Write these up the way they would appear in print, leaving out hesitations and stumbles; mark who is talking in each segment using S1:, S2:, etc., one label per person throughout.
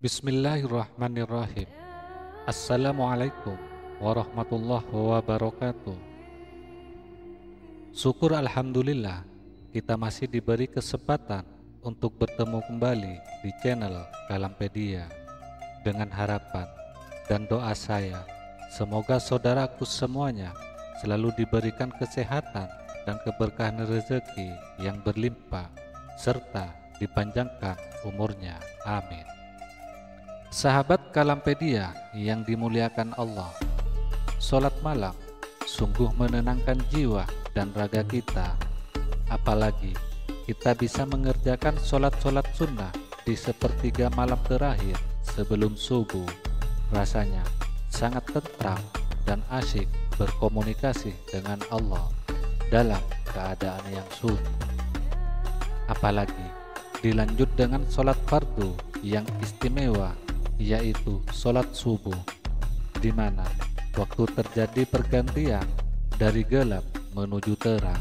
S1: Bismillahirrahmanirrahim. Assalamualaikum warahmatullahi wabarakatuh. Syukur alhamdulillah kita masih diberi kesempatan untuk bertemu kembali di channel Kalampedia. Dengan harapan dan doa saya, semoga saudaraku semuanya selalu diberikan kesehatan dan keberkahan rezeki yang berlimpah serta dipanjangkan umurnya. Amin. Sahabat Kalampedia yang dimuliakan Allah, sholat malam sungguh menenangkan jiwa dan raga kita. Apalagi kita bisa mengerjakan sholat-sholat sunnah di sepertiga malam terakhir sebelum subuh. Rasanya sangat tentram dan asyik berkomunikasi dengan Allah dalam keadaan yang sunyi. Apalagi dilanjut dengan sholat fardu yang istimewa, yaitu sholat subuh, di mana waktu terjadi pergantian dari gelap menuju terang.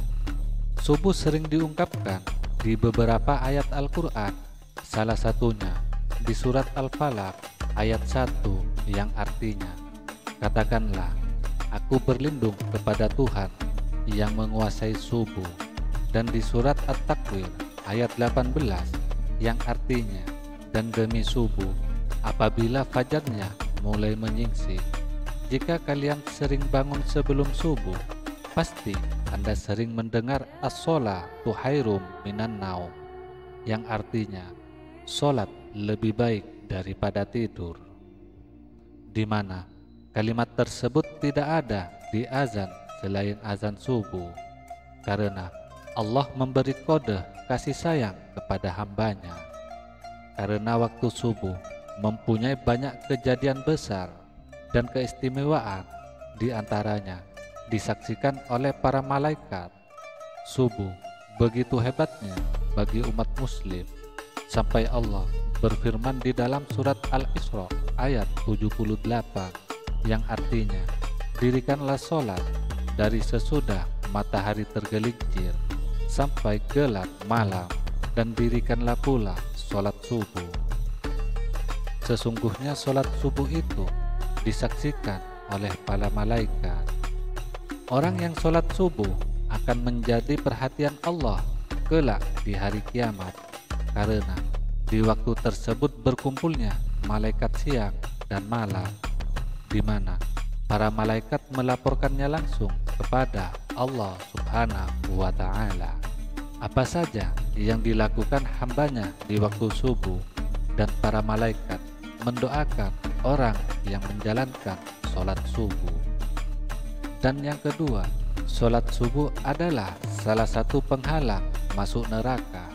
S1: Subuh sering diungkapkan di beberapa ayat Al-Quran, salah satunya di surat Al-Falaq ayat 1 yang artinya, katakanlah, aku berlindung kepada Tuhan yang menguasai subuh, dan di surat At-Takwir ayat 18 yang artinya, dan demi subuh apabila fajarnya mulai menyingsing. Jika kalian sering bangun sebelum subuh, pasti Anda sering mendengar as-sholatu khairum minan naum, yang artinya sholat lebih baik daripada tidur, di mana kalimat tersebut tidak ada di azan selain azan subuh, karena Allah memberi kode kasih sayang kepada hambanya. Karena waktu subuh mempunyai banyak kejadian besar dan keistimewaan, di antaranya disaksikan oleh para malaikat. Subuh begitu hebatnya bagi umat muslim sampai Allah berfirman di dalam surat Al-Isra ayat 78 yang artinya, dirikanlah sholat dari sesudah matahari tergelincir sampai gelap malam, dan dirikanlah pula sholat subuh. Sesungguhnya sholat subuh itu disaksikan oleh para malaikat. Orang yang sholat subuh akan menjadi perhatian Allah kelak di hari kiamat, karena di waktu tersebut berkumpulnya malaikat siang dan malam, di mana para malaikat melaporkannya langsung kepada Allah Subhanahu wa Ta'ala apa saja yang dilakukan hambanya di waktu subuh, dan para malaikat mendoakan orang yang menjalankan sholat subuh. Dan yang kedua, sholat subuh adalah salah satu penghalang masuk neraka.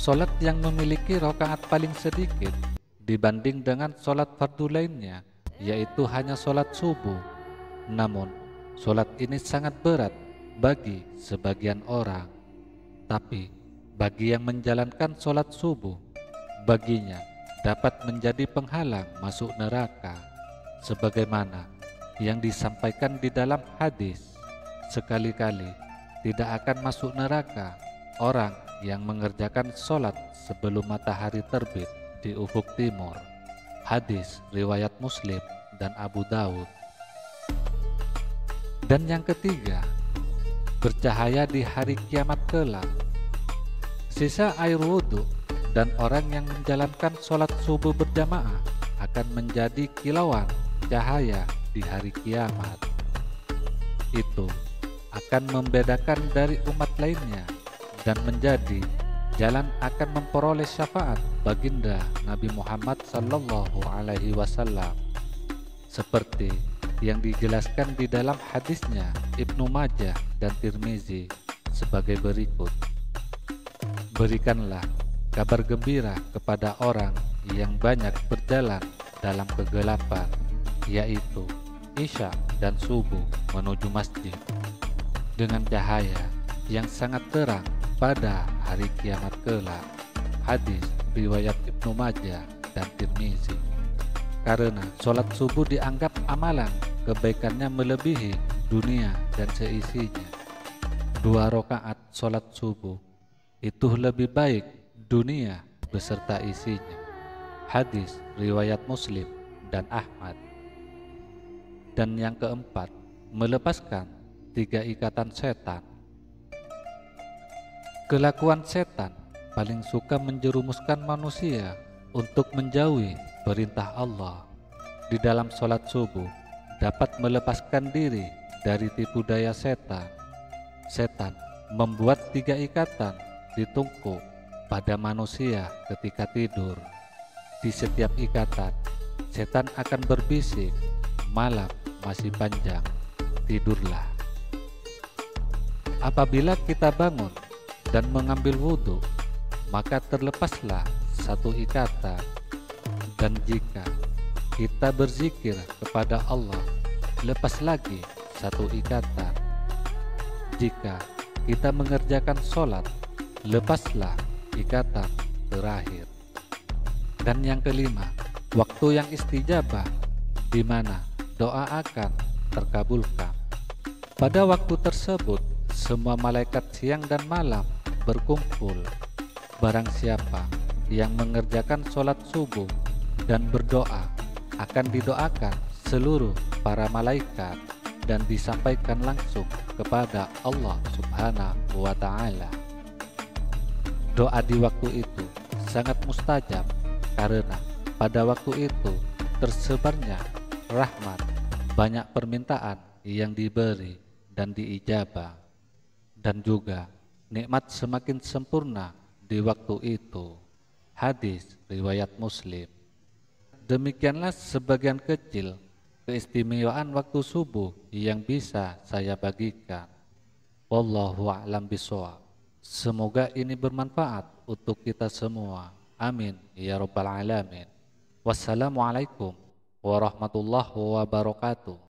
S1: Sholat yang memiliki rakaat paling sedikit dibanding dengan sholat fardu lainnya, yaitu hanya sholat subuh. Namun, sholat ini sangat berat bagi sebagian orang. Tapi, bagi yang menjalankan sholat subuh, baginya dapat menjadi penghalang masuk neraka, sebagaimana yang disampaikan di dalam hadis, sekali-kali tidak akan masuk neraka orang yang mengerjakan sholat sebelum matahari terbit di ufuk timur. Hadis riwayat Muslim dan Abu Daud. Dan yang ketiga, bercahaya di hari kiamat kelak. Sisa air wudhu dan orang yang menjalankan sholat subuh berjamaah akan menjadi kilauan cahaya di hari kiamat. Itu akan membedakan dari umat lainnya dan menjadi jalan akan memperoleh syafaat baginda Nabi Muhammad sallallahu alaihi wasallam, seperti yang dijelaskan di dalam hadisnya Ibnu Majah dan Tirmizi sebagai berikut. Berikanlah kabar gembira kepada orang yang banyak berjalan dalam kegelapan, yaitu Isya dan subuh menuju masjid, dengan cahaya yang sangat terang pada hari kiamat kelak. Hadis riwayat Ibnu Majah dan Tirmizi. Karena sholat subuh dianggap amalan kebaikannya melebihi dunia dan seisinya. 2 rakaat sholat subuh itu lebih baik dunia beserta isinya. Hadis riwayat Muslim dan Ahmad. Dan yang keempat, melepaskan 3 ikatan setan. Kelakuan setan paling suka menjerumuskan manusia untuk menjauhi perintah Allah. Di dalam sholat subuh dapat melepaskan diri dari tipu daya setan. Setan membuat 3 ikatan di tungku pada manusia ketika tidur. Di setiap ikatan, setan akan berbisik, "Malam masih panjang, tidurlah." Apabila kita bangun dan mengambil wudhu, maka terlepaslah 1 ikatan. Dan jika kita berzikir kepada Allah, lepas lagi 1 ikatan. Jika kita mengerjakan sholat, lepaslah ikatan terakhir. Dan yang kelima, waktu yang istijabah, di mana doa akan terkabulkan. Pada waktu tersebut, semua malaikat siang dan malam berkumpul. Barang siapa yang mengerjakan sholat subuh dan berdoa, akan didoakan seluruh para malaikat dan disampaikan langsung kepada Allah Subhanahu wa Ta'ala. Doa di waktu itu sangat mustajab karena pada waktu itu tersebarnya rahmat, banyak permintaan yang diberi dan diijabah, dan juga nikmat semakin sempurna di waktu itu. Hadis riwayat Muslim. Demikianlah sebagian kecil keistimewaan waktu subuh yang bisa saya bagikan. Wallahu a'lam bishawab. Semoga ini bermanfaat untuk kita semua. Amin ya rabbal alamin. Wassalamualaikum warahmatullahi wabarakatuh.